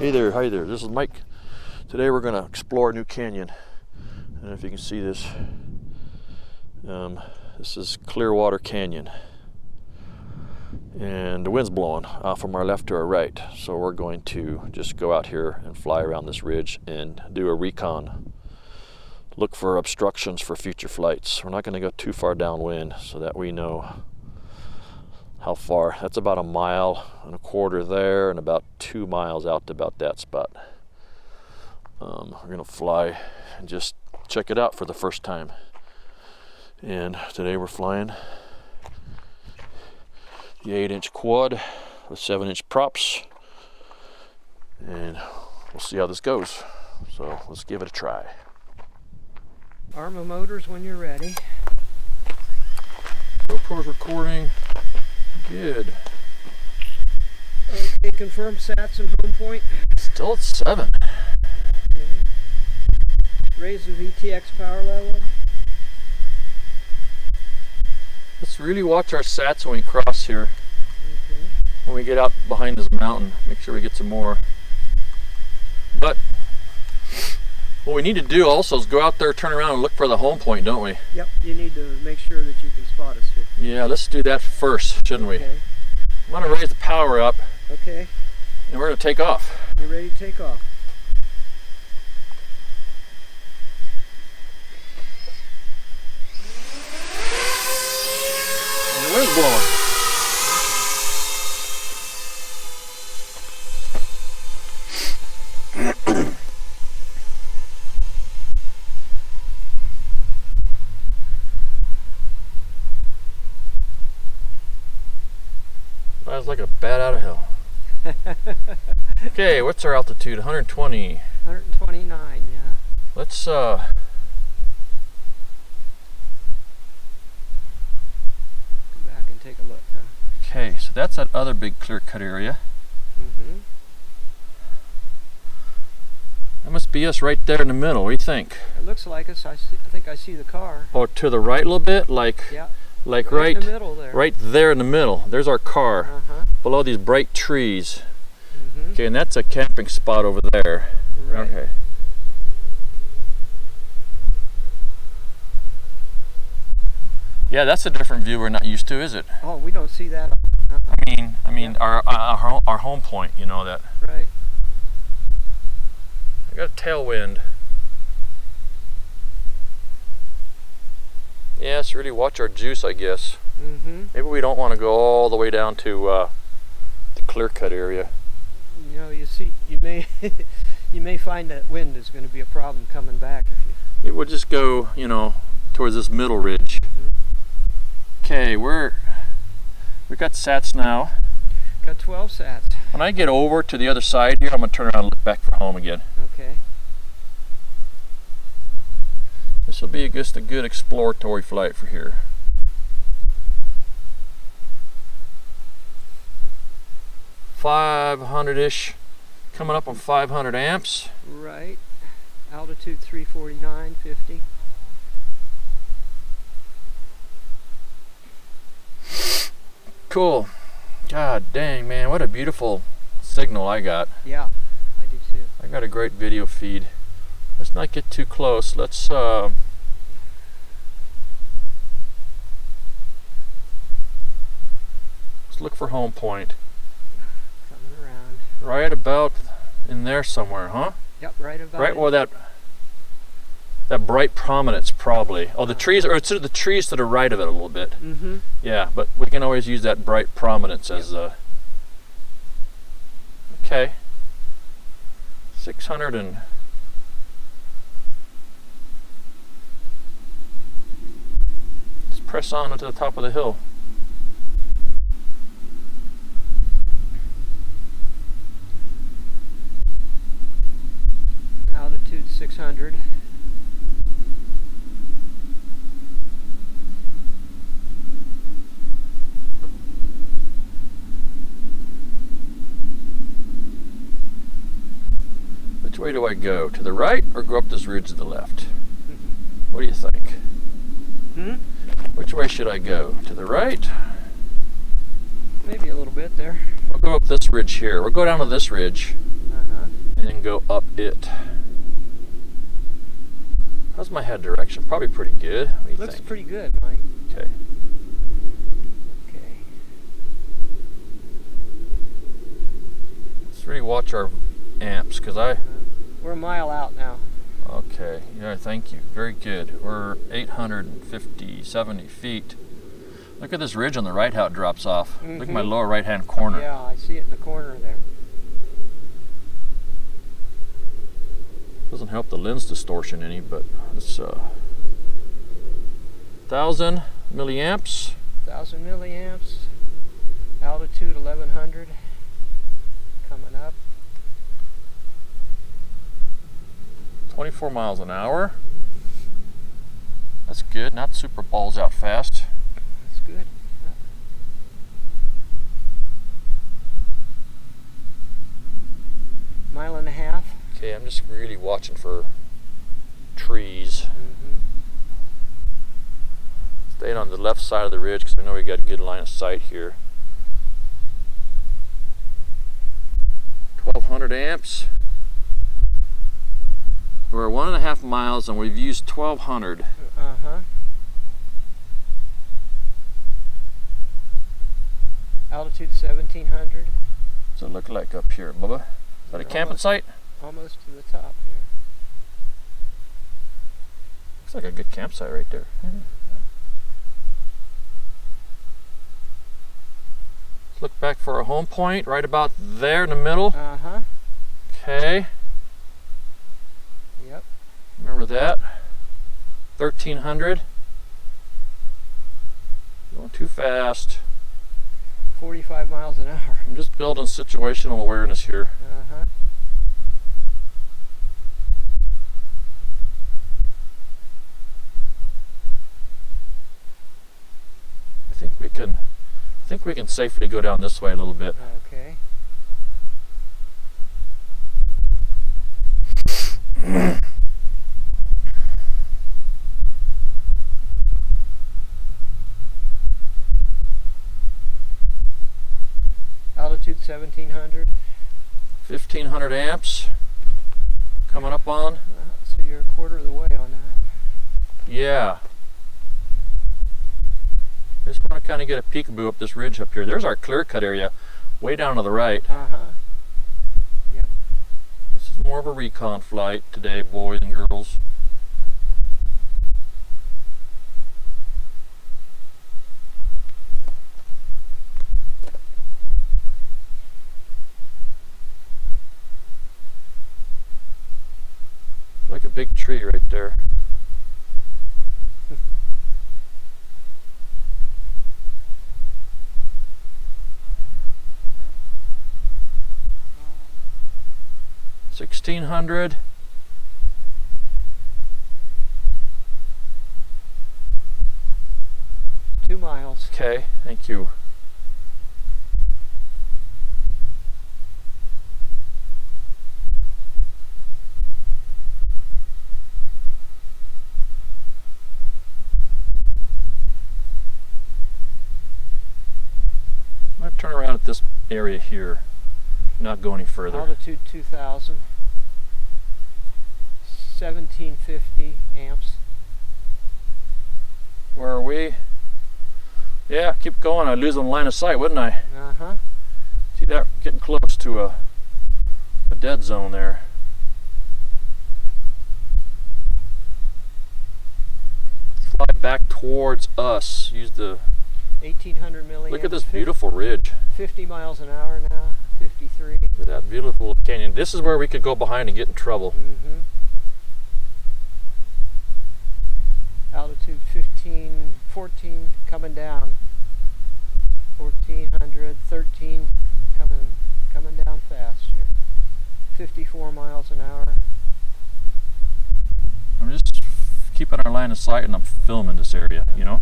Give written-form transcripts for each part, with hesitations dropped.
Hey there, hi there. This is Mike. Today we're going to explore a new canyon. I don't know if you can see this. This is Clearwater Canyon. And the wind's blowing from our left to our right. So we're going to just go out here and fly around this ridge and do a recon. Look for obstructions for future flights. We're not going to go too far downwind so that we know how far. That's about 1.25 miles there and about 2 miles out to about that spot. We're going to fly and just check it out for the first time. And today we're flying the 8-inch quad with 7-inch props. And we'll see how this goes. So let's give it a try. Arma motors when you're ready. GoPro's recording. Good. Okay, confirm sats and home point. Still at 7. Okay. Raise the VTX power level. Let's really watch our sats when we cross here. Okay. When we get out behind this mountain, make sure we get some more. But what we need to do also is go out there, turn around and look for the home point, don't we? Yep, you need to make sure that you can spot us here. Yeah, let's do that first, shouldn't we? Okay. I'm going to raise the power up. Okay. And we're going to take off. You're ready to take off. And the wind's blowing. That was like a bat out of hell. Okay, what's our altitude? 120. 129, yeah. Let's Go back and take a look, huh? okay, so that's that other big clear cut area. Mm-hmm. That must be us right there in the middle. What do you think? It looks like us. I think I see the car. Oh, to the right a little bit, like Yeah. like Right right in the middle there. right there in the middle. There's our car. Uh-huh. Below these bright trees. Mm-hmm. Okay, and that's a camping spot over there. Right. Okay. Yeah, that's a different view we're not used to, is it? Oh, we don't see that. I mean, Yeah. our home point, you know that. Right. I got a tailwind. Yes, really watch our juice, I guess. Mm-hmm. Maybe we don't want to go all the way down to the clear cut area. You know, you may you may find that wind is going to be a problem coming back if you. Maybe we'll just go, you know, towards this middle ridge. Okay, we got sats now. Got 12 sats. When I get over to the other side here, I'm gonna turn around and look back for home again. Okay. This will be just a good exploratory flight for here. $500-ish, coming up on 500 amps. Right. Altitude 349.50. Cool. God dang, man, what a beautiful signal I got. Yeah, I do too. I got a great video feed. Let's not get too close. Let's look for home point. Coming around. Right about in there somewhere, huh? Yep, right about. Right where that bright prominence probably. Oh, the trees, or it's the trees to the right of it a little bit. Mm-hmm. Yeah, but we can always use that bright prominence as okay. 600 and let's press on to the top of the hill. Altitude 600. Which way do I go? To the right or go up this ridge to the left? What do you think? Which way should I go? To the right? Maybe a little bit there. We'll go up this ridge here. We'll go down to this ridge. Uh-huh. and then go up it. How's my head direction? Probably pretty good. What do you Looks think? pretty good, Mike. Okay. Okay. Let's really watch our amps, because We're a mile out now. Okay, yeah, thank you. Very good. We're 850, 70 feet. Look at this ridge on the right, how it drops off. Look at my lower right-hand corner. Yeah, I see it in the corner there. Doesn't help the lens distortion any, but it's 1,000 milliamps. 1,000 milliamps. Altitude 1100. Coming up. 24 miles an hour. That's good. Not super balls out fast. That's good. Mile and a half. Okay, I'm just really watching for trees. Staying on the left side of the ridge because I know we got a good line of sight here. 1,200 amps. We're 1.5 miles and we've used 1,200. Altitude 1,700. What's it look like up here, Bubba? Is that a camping site? Almost to the top here. Looks like a good campsite right there. Let's look back for a home point right about there in the middle. Okay. Yep. Remember that. 1,300. Going too fast. 45 miles an hour. I'm just building situational awareness here. I think we can safely go down this way a little bit. Okay. Altitude 1,700. 1,500 amps. Coming up on. So you're a quarter of the way on that. Yeah. Just want to kind of get a peekaboo up this ridge up here. There's our clear cut area way down to the right. Yep. This is more of a recon flight today, boys and girls. Like a big tree right there. $1,600. Two miles. Okay, thank you. I might turn around at this area here, not go any further. Altitude 2,000. 1,750 amps. Where are we? Yeah, keep going. I'd lose on line of sight, wouldn't I? See that? Getting close to a dead zone there. Fly back towards us. Use the 1,800 milliamps. Look at this beautiful ridge. 50 miles an hour now. 53. Look at that beautiful canyon. This is where we could go behind and get in trouble. Altitude 15, 14 coming down. 1,400, 13 coming down fast here. 54 miles an hour. I'm just keeping our line of sight and I'm filming this area, you know?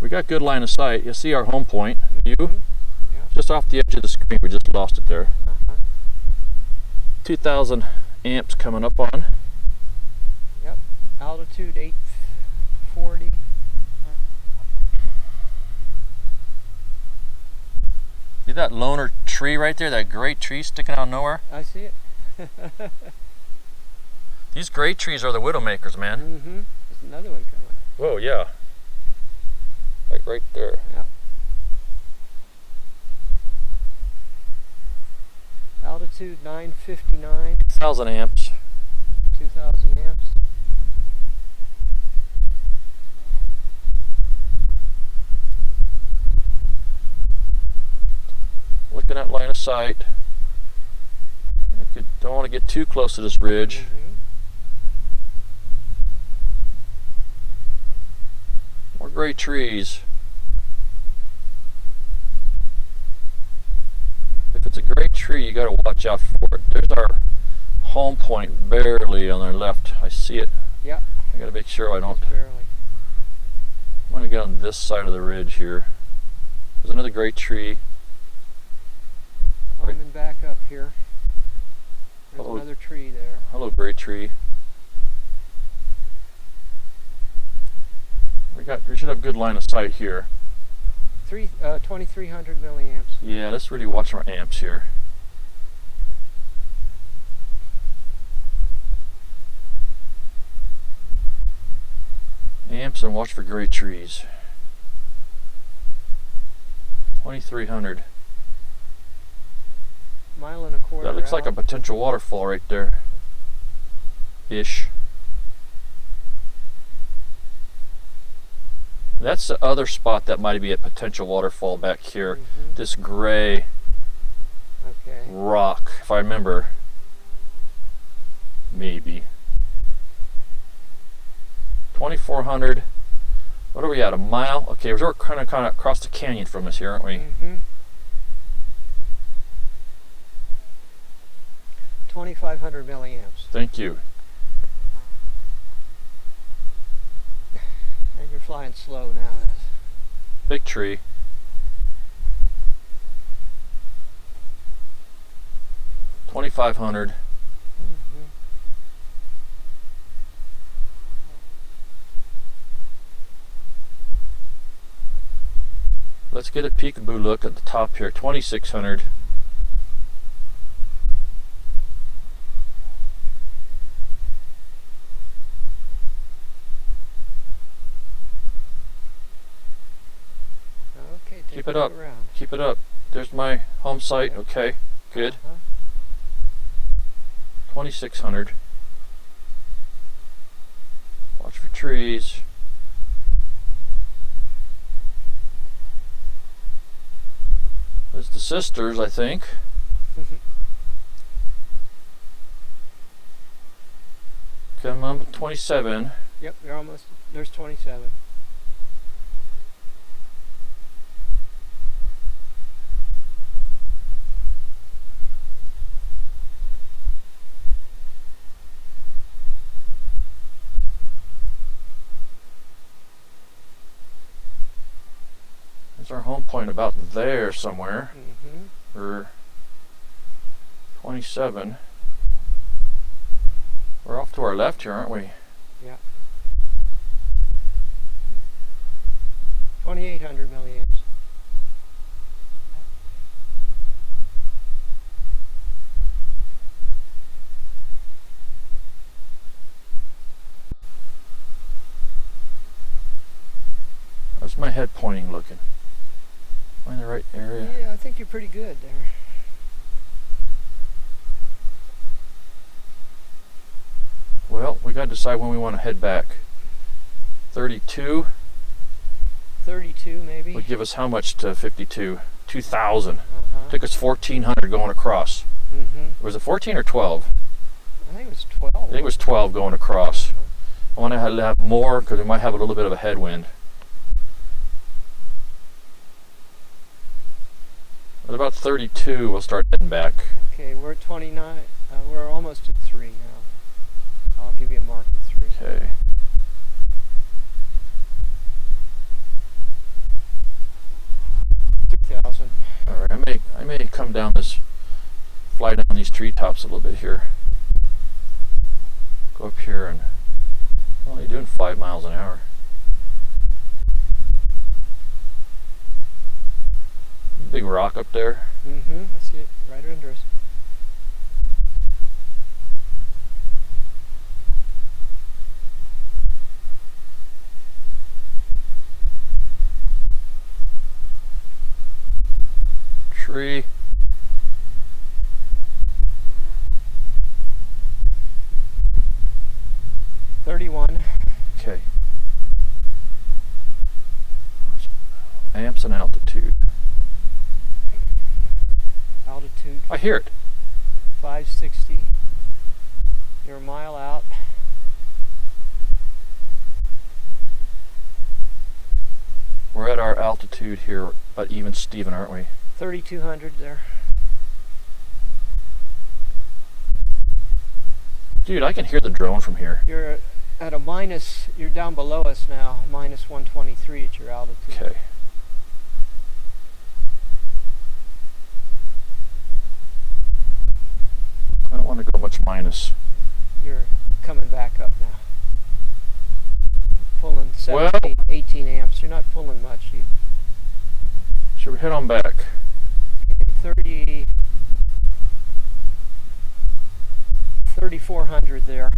We got good line of sight. You see our home point. You? Yeah. Just off the edge of the screen. We just lost it there. 2,000 amps coming up on. Yep. Altitude 840. See that loner tree right there? That great tree sticking out of nowhere? I see it. These great trees are the widowmakers, man. Mm-hmm. There's another one coming. Whoa, yeah. Like right there. Yeah. Altitude 959. 1,000 amps. 2,000 amps. Looking at line of sight. Don't want to get too close to this ridge. Mm-hmm. More great trees. If it's a great tree, you got to watch out for it. There's our home point barely on our left. I see it. Yeah. I got to make sure I don't. Just barely. I'm going to get on this side of the ridge here. There's another great tree. Climbing back up here. There's Hello. another tree there. Hello, great tree. We should have good line of sight here. 2,300 milliamps. Yeah, let's really watch our amps here. Amps and watch for great trees. 2,300. Mile and a quarter. That looks like a potential waterfall right there. Ish. That's the other spot that might be a potential waterfall back here. Mm-hmm. This gray rock, if I remember. Maybe. 2,400. What are we at? A mile? Okay, we're kind of across the canyon from us here, aren't we? Mm-hmm. 2,500 milliamps. Thank you. And you're flying slow now. Big tree. $2,500. Mm-hmm. Let's get a peekaboo look at the top here. 2,600. Okay, Keep it up. Around. Keep it up. There's my home site. Okay, good. 2,600. Watch for trees. There's the sisters, I think. Come on, 27. Yep, you're almost. There's 27. There's our home point about there somewhere. Mm-hmm. We're 27. We're off to our left here, aren't we? Yeah. 2,800 milliamps. How's my head pointing looking? Am I in the right area? Yeah, I think you're pretty good there. Well, we got to decide when we want to head back. 32 32 maybe. would give us how much to 52? 2,000. Uh-huh. Took us 1,400 going across. Mm-hmm. Was it 14 or 12? I think it was 12. I think it was 12 going across. Uh-huh. I want to have more because we might have a little bit of a headwind. At about 32, we'll start heading back. Okay, we're at 29. We're almost at 3 now. I'll give you a mark at 3. Okay. All right, I may come down this, fly down these treetops a little bit here. Go up here and only doing 5 miles an hour. Big rock up there. Mm-hmm. I see it right under us. Tree. Okay. Amps and altitude. Altitude. I hear it. 560. You're a mile out. We're at our altitude here at Even Steven, aren't we? 3,200 there. Dude, I can hear the drone from here. You're at a minus, you're down below us now, minus 123 at your altitude. Okay. I don't want to go much minus. You're coming back up now. Pulling 17, Well, 18 amps. You're not pulling much. Should we head on back? 3,400 there.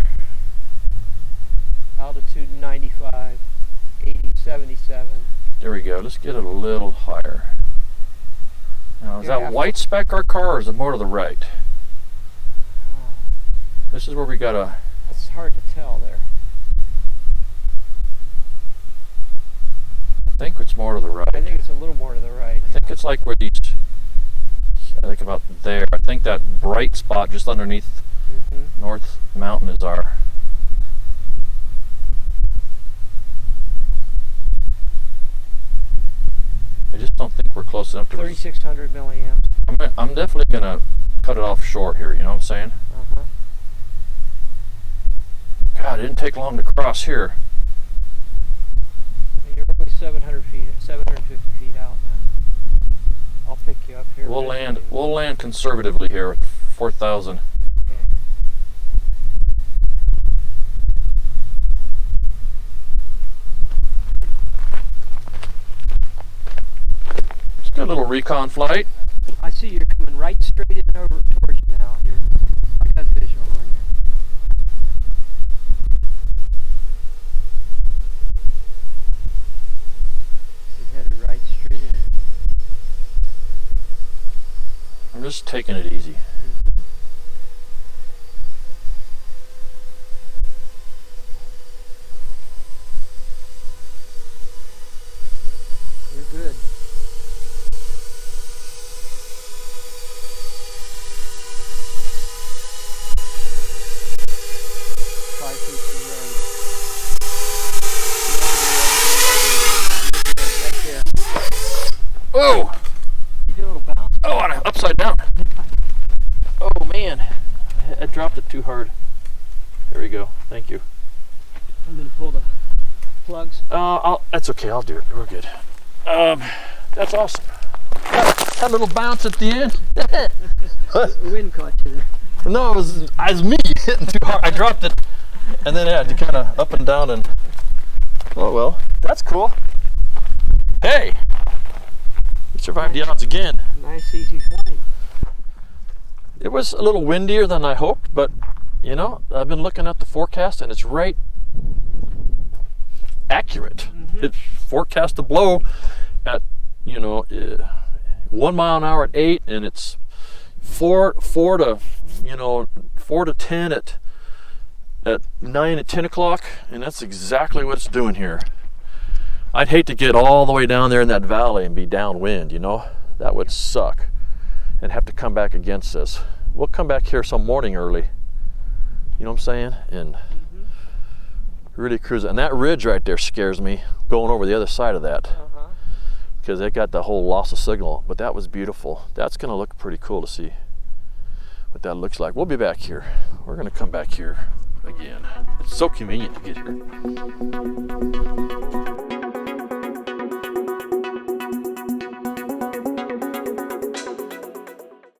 Altitude 95, 80, 77. There we go. Let's get it a little higher. Now, is that white speck our car, or is it more to the right? This is where we gotta... It's hard to tell there. I think it's more to the right. I think it's a little more to the right. I think it's like where these... I think about there. I think that bright spot just underneath North Mountain is our... I just don't think we're close enough to... 3,600 milliamps. I'm definitely gonna cut it off short here, you know what I'm saying? God, it didn't take long to cross here. You're only 750 feet out now. I'll pick you up here. We'll land conservatively here at 4,000. Okay. It's a good little recon flight. I see you're coming right straight in over towards you now. I got visual on you. You're headed right straight in. I'm just taking it easy. You're good. Whoa! You do a little bounce? Oh, and upside down. Oh man, I dropped it too hard. There we go. Thank you. I'm gonna pull the plugs. That's okay. I'll do it. We're good. That's awesome. That little bounce at the end. The wind caught you there. No, it was me hitting too hard. I dropped it, and then I had to kind of up and down and. Oh well, that's cool. Hey, we survived the odds again. Nice easy flight. It was a little windier than I hoped, but you know, I've been looking at the forecast and it's right accurate. It forecast to blow at 1 mile an hour at 8, and it's 4 to 10 at 9 at 10 o'clock, and that's exactly what it's doing here. I'd hate to get all the way down there in that valley and be downwind, you know? That would suck. And have to come back against this. We'll come back here some morning early. You know what I'm saying? And really cruise it. And that ridge right there scares me, going over the other side of that. Because it got the whole loss of signal. But that was beautiful. That's going to look pretty cool to see what that looks like. We'll be back here. We're going to come back here again. It's so convenient to get here.